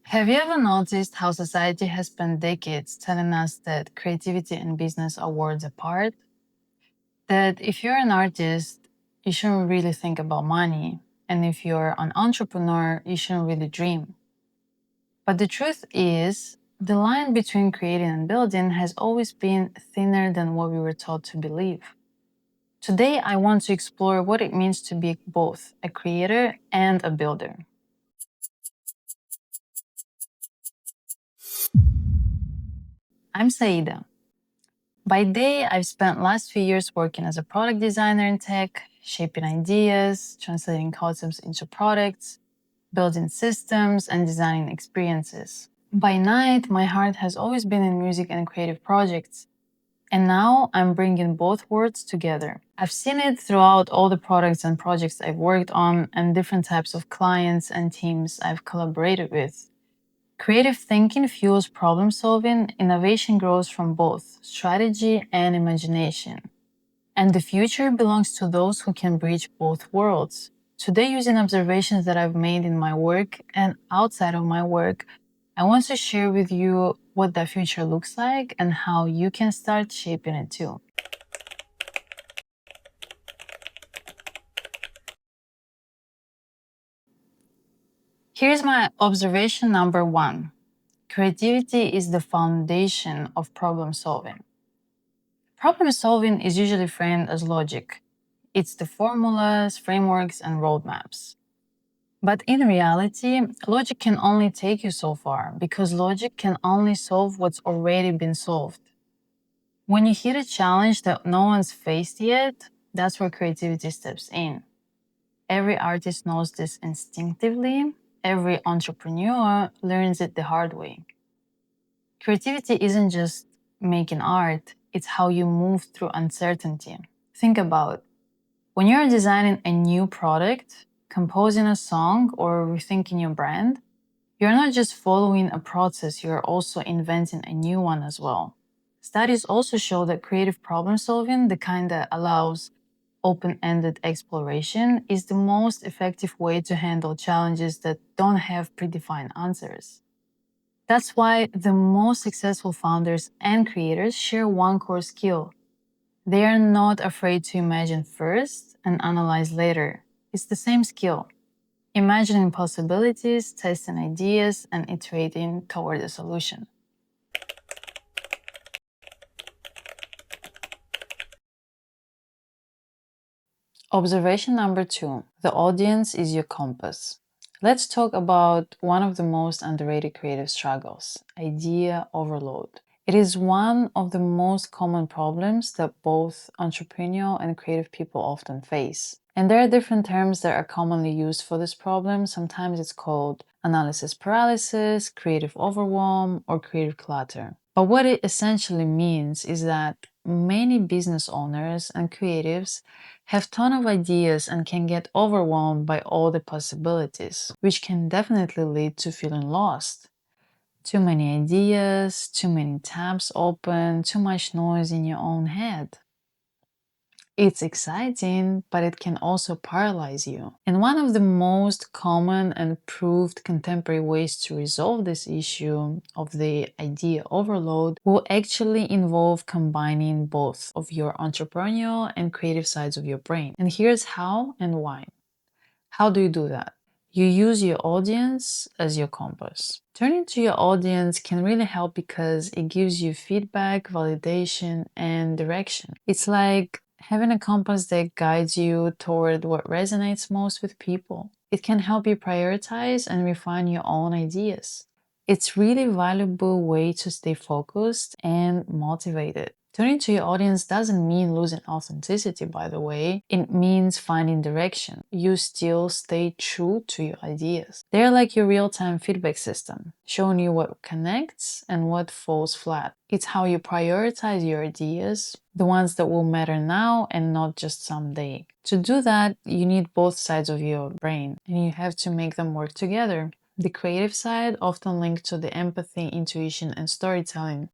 Have you ever noticed how society has spent decades telling us that creativity and business are worlds apart? That if you're an artist, you shouldn't really think about money, and if you're an entrepreneur, you shouldn't really dream. But the truth is, the line between creating and building has always been thinner than what we were taught to believe. Today, I want to explore what it means to be both a creator and a builder. I'm Saida. By day, I've spent last few years working as a product designer in tech, shaping ideas, translating concepts into products, building systems, and designing experiences. By night, my heart has always been in music and creative projects, and now I'm bringing both worlds together. I've seen it throughout all the products and projects I've worked on and different types of clients and teams I've collaborated with. Creative thinking fuels problem solving, innovation grows from both strategy and imagination. And the future belongs to those who can bridge both worlds. Today, using observations that I've made in my work and outside of my work, I want to share with you what that future looks like and how you can start shaping it too. Here's my observation number one. Creativity is the foundation of problem solving. Problem solving is usually framed as logic. It's the formulas, frameworks, and roadmaps. But in reality, logic can only take you so far because logic can only solve what's already been solved. When you hit a challenge that no one's faced yet, that's where creativity steps in. Every artist knows this instinctively. Every entrepreneur learns it the hard way. Creativity isn't just making art, it's how you move through uncertainty. Think about when you're designing a new product, composing a song, or rethinking your brand, you're not just following a process, you're also inventing a new one as well. Studies also show that creative problem solving, the kind that allows open ended exploration, is the most effective way to handle challenges that don't have predefined answers. That's why the most successful founders and creators share one core skill. They are not afraid to imagine first and analyze later. It's the same skill. Imagining possibilities, testing ideas, and iterating toward a solution. Observation number two. The audience is your compass. Let's talk about one of the most underrated creative struggles, idea overload. It is one of the most common problems that both entrepreneurial and creative people often face. And there are different terms that are commonly used for this problem. Sometimes it's called analysis paralysis, creative overwhelm, or creative clutter. But what it essentially means is that many business owners and creatives have ton of ideas and can get overwhelmed by all the possibilities, which can definitely lead to feeling lost. Too many ideas, too many tabs open, too much noise in your own head. It's exciting, but it can also paralyze you. And one of the most common and proved contemporary ways to resolve this issue of the idea overload will actually involve combining both of your entrepreneurial and creative sides of your brain. And here's how and why. How do you do that? You use your audience as your compass. Turning to your audience can really help because it gives you feedback, validation, and direction. It's like having a compass that guides you toward what resonates most with people. It can help you prioritize and refine your own ideas. It's really valuable way to stay focused and motivated. Turning to your audience doesn't mean losing authenticity, by the way. It means finding direction. You still stay true to your ideas. They're like your real-time feedback system, showing you what connects and what falls flat. It's how you prioritize your ideas, the ones that will matter now and not just someday. To do that, you need both sides of your brain, and you have to make them work together. The creative side often linked to the empathy, intuition, and storytelling.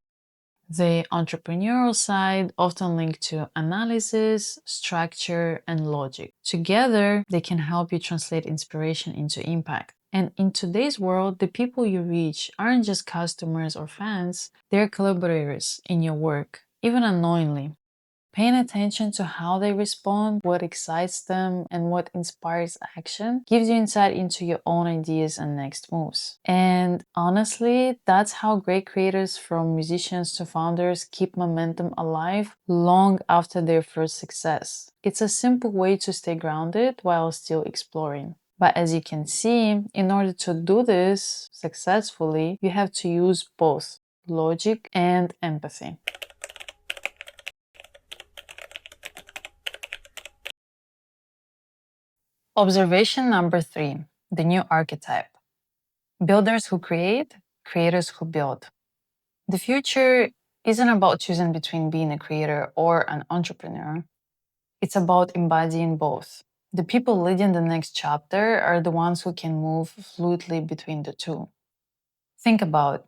The entrepreneurial side often linked to analysis, structure, and logic. Together, they can help you translate inspiration into impact. And in today's world, the people you reach aren't just customers or fans, they're collaborators in your work, even unknowingly. Paying attention to how they respond, what excites them, and what inspires action gives you insight into your own ideas and next moves. And honestly, that's how great creators, from musicians to founders, keep momentum alive long after their first success. It's a simple way to stay grounded while still exploring. But as you can see, in order to do this successfully, you have to use both logic and empathy. Observation number 3, the new archetype. Builders who create, creators who build. The future isn't about choosing between being a creator or an entrepreneur. It's about embodying both. The people leading the next chapter are the ones who can move fluidly between the two. Think about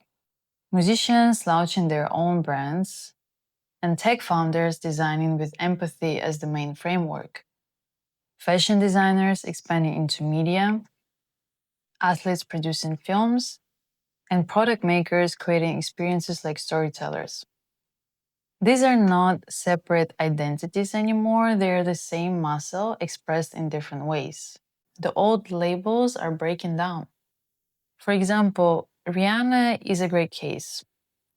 musicians launching their own brands and tech founders designing with empathy as the main framework. Fashion designers expanding into media, athletes producing films, and product makers creating experiences like storytellers. These are not separate identities anymore, they are the same muscle expressed in different ways. The old labels are breaking down. For example, Rihanna is a great case.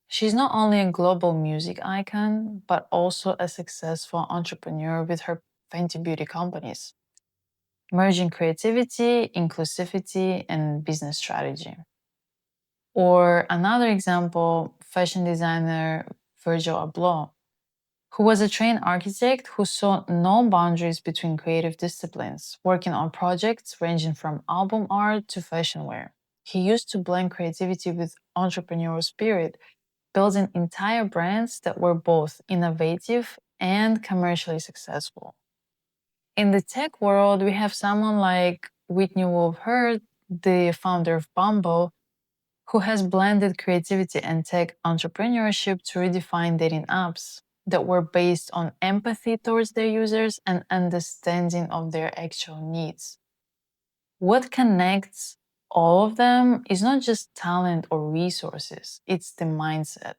She's not only a global music icon, but also a successful entrepreneur with her Fenty Beauty companies, merging creativity, inclusivity, and business strategy. Or another example, fashion designer Virgil Abloh, who was a trained architect who saw no boundaries between creative disciplines, working on projects ranging from album art to fashion wear. He used to blend creativity with entrepreneurial spirit, building entire brands that were both innovative and commercially successful. In the tech world, we have someone like Whitney Wolfe Herd, the founder of Bumble, who has blended creativity and tech entrepreneurship to redefine dating apps that were based on empathy towards their users and understanding of their actual needs. What connects all of them is not just talent or resources, it's the mindset.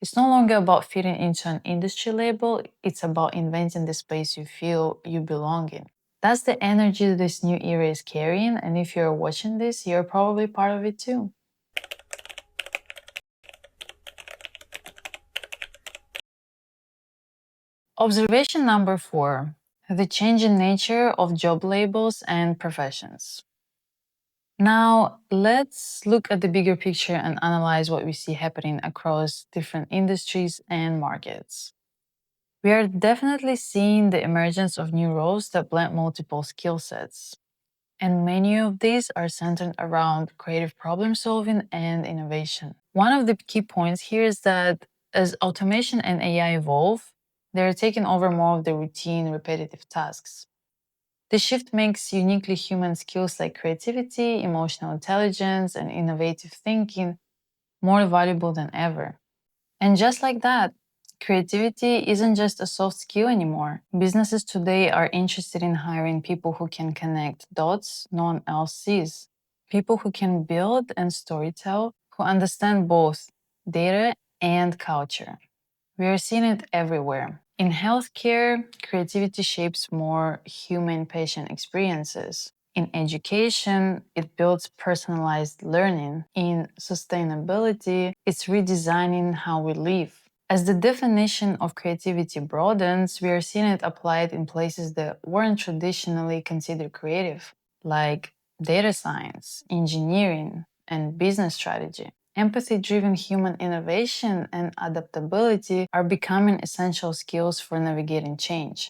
It's no longer about fitting into an industry label, it's about inventing the space you feel you belong in. That's the energy this new era is carrying, and if you're watching this, you're probably part of it too. Observation number 4, the changing nature of job labels and professions. Now, let's look at the bigger picture and analyze what we see happening across different industries and markets. We are definitely seeing the emergence of new roles that blend multiple skill sets, and many of these are centered around creative problem solving and innovation. One of the key points here is that as automation and AI evolve, they're taking over more of the routine, repetitive tasks. This shift makes uniquely human skills like creativity, emotional intelligence, and innovative thinking more valuable than ever. And just like that, creativity isn't just a soft skill anymore. Businesses today are interested in hiring people who can connect dots no one else sees, people who can build and storytell, who understand both data and culture. We are seeing it everywhere. In healthcare, creativity shapes more human patient experiences. In education, it builds personalized learning. In sustainability, it's redesigning how we live. As the definition of creativity broadens, we are seeing it applied in places that weren't traditionally considered creative, like data science, engineering, and business strategy. Empathy driven human innovation and adaptability are becoming essential skills for navigating change.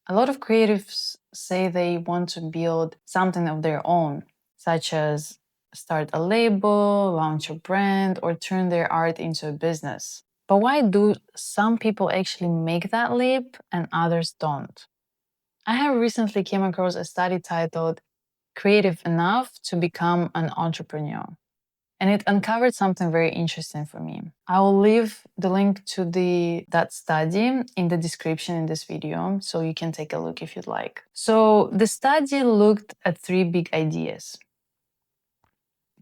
A lot of creatives say they want to build something of their own, such as start a label, launch a brand, or turn their art into a business. But why do some people actually make that leap and others don't? I have recently came across a study titled Creative Enough to Become an Entrepreneur, and it uncovered something very interesting for me. I will leave the link to that study in the description in this video, so you can take a look if you'd like. So the study looked at three big ideas.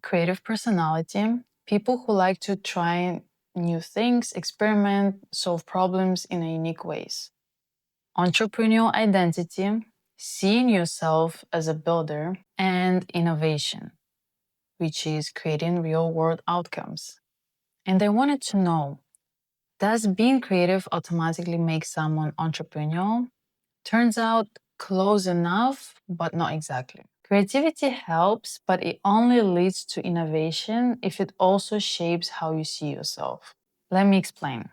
creative personality, people who like to try new things, experiment, solve problems in a unique ways. Entrepreneurial identity, seeing yourself as a builder, and innovation, which is creating real world outcomes. And they wanted to know, does being creative automatically make someone entrepreneurial? Turns out close enough, but not exactly. Creativity helps, but it only leads to innovation if it also shapes how you see yourself. Let me explain.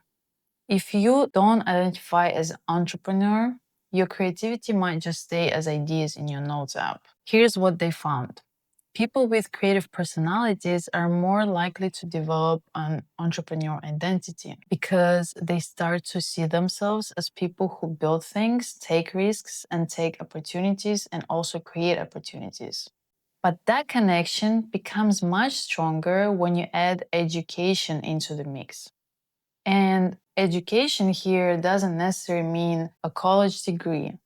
If you don't identify as an entrepreneur, your creativity might just stay as ideas in your notes app. Here's what they found. People with creative personalities are more likely to develop an entrepreneurial identity because they start to see themselves as people who build things, take risks, and take opportunities, and also create opportunities. But that connection becomes much stronger when you add education into the mix. And education here doesn't necessarily mean a college degree.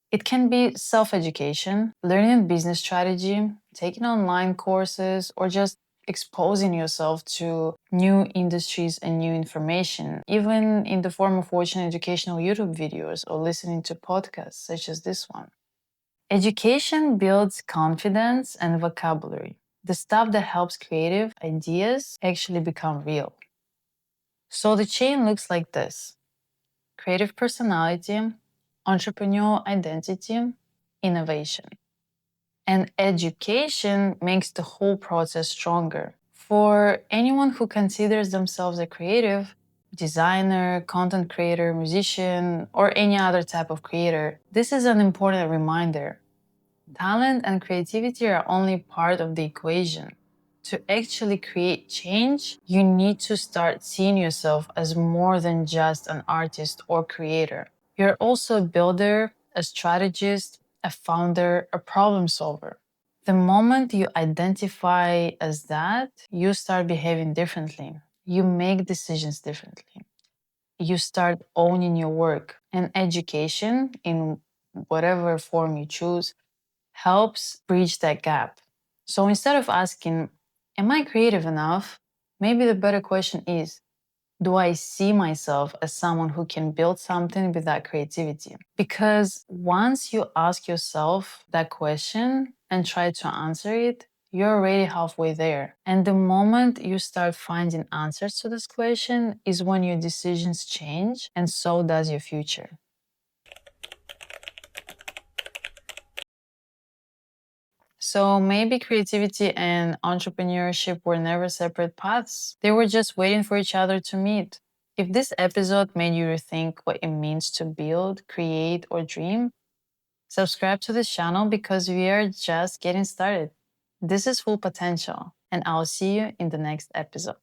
It can be self education, learning business strategy, taking online courses, or just exposing yourself to new industries and new information, even in the form of watching educational YouTube videos or listening to podcasts such as this one. Education builds confidence and vocabulary, the stuff that helps creative ideas actually become real. So the chain looks like this: creative personality, entrepreneurial identity, innovation. And education makes the whole process stronger. For anyone who considers themselves a creative, designer, content creator, musician, or any other type of creator, this is an important reminder. Talent and creativity are only part of the equation. To actually create change, you need to start seeing yourself as more than just an artist or creator. You're also a builder, a strategist, a founder, a problem solver. The moment you identify as that, you start behaving differently. You make decisions differently. You start owning your work. And education, in whatever form you choose, helps bridge that gap. So instead of asking, am I creative enough? Maybe the better question is, do I see myself as someone who can build something with that creativity? Because once you ask yourself that question and try to answer it, you're already halfway there. And the moment you start finding answers to this question is when your decisions change, and so does your future. So maybe creativity and entrepreneurship were never separate paths. They were just waiting for each other to meet. If this episode made you rethink what it means to build, create, or dream, subscribe to this channel because we are just getting started. This is Full Potential, and I'll see you in the next episode.